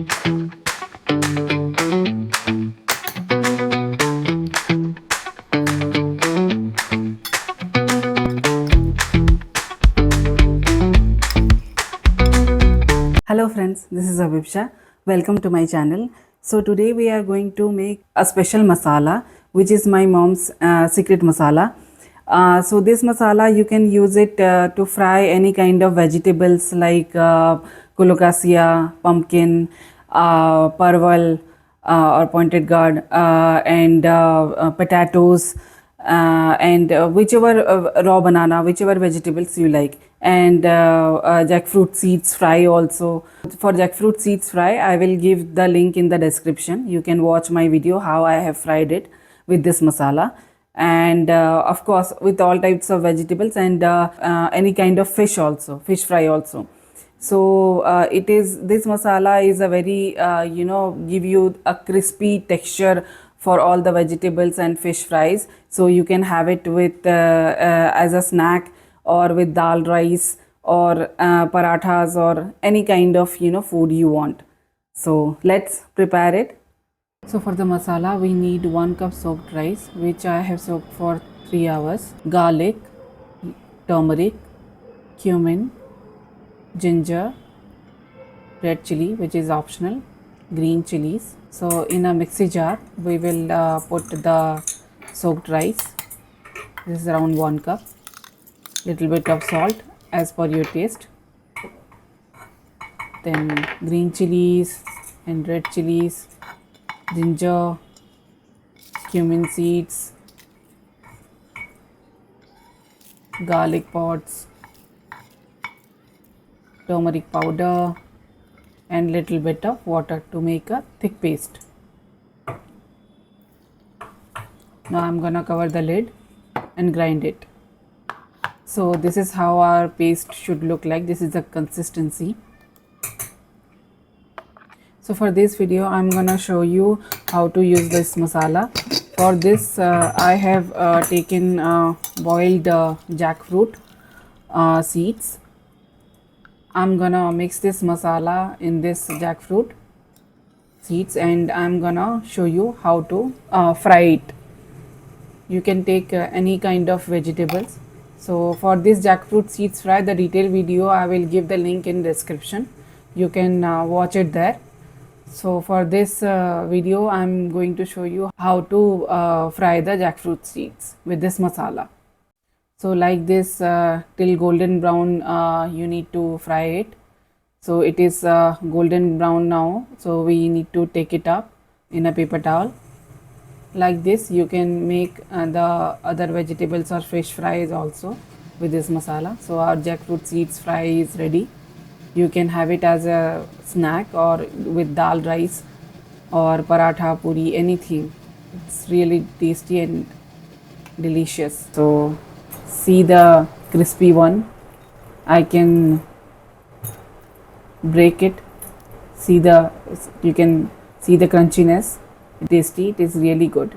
Hello friends, this is Abhipsha. Welcome to my channel. So today we are going to make a special masala which is my mom's secret masala. So this masala you can use it to fry any kind of vegetables like Colocasia, pumpkin, Parwal or pointed gourd and potatoes and whichever raw banana, whichever vegetables you like, and jackfruit seeds fry also. For jackfruit seeds fry, I will give the link in the description. You can watch my video how I have fried it with this masala, and of course with all types of vegetables and any kind of fish also, fish fry also. So it is, this masala is a very give you a crispy texture for all the vegetables and fish fries. So you can have it with as a snack or with dal rice or parathas or any kind of food you want. So let's prepare it. So for the masala we need 1 cup soaked rice which I have soaked for 3 hours, garlic, turmeric, cumin, ginger, red chilli which is optional, green chillies. So in a mixie jar we will put the soaked rice. This is around 1 cup. Little bit of salt as per your taste. Then green chillies and red chillies, ginger, cumin seeds, garlic pods, turmeric powder and little bit of water to make a thick paste. Now I'm gonna cover the lid and grind it. So this is how our paste should look like. This is the consistency. So for this video I'm gonna show you how to use this masala. For this I have taken boiled jackfruit seeds. I'm gonna mix this masala in this jackfruit seeds and I'm gonna show you how to fry it. You can take any kind of vegetables. So for this jackfruit seeds fry, the detailed video I will give the link in description. You can watch it there. So for this video I'm going to show you how to fry the jackfruit seeds with this masala. So like this till golden brown you need to fry it. So it is golden brown now, so we need to take it up in a paper towel. Like this you can make the other vegetables or fish fries also with this masala. So our jackfruit seeds fry is ready. You can have it as a snack or with dal rice or paratha, puri, anything. It's really tasty and delicious. So see the crispy one, I can break it. See the, you can see the crunchiness. Tasty, it is really good.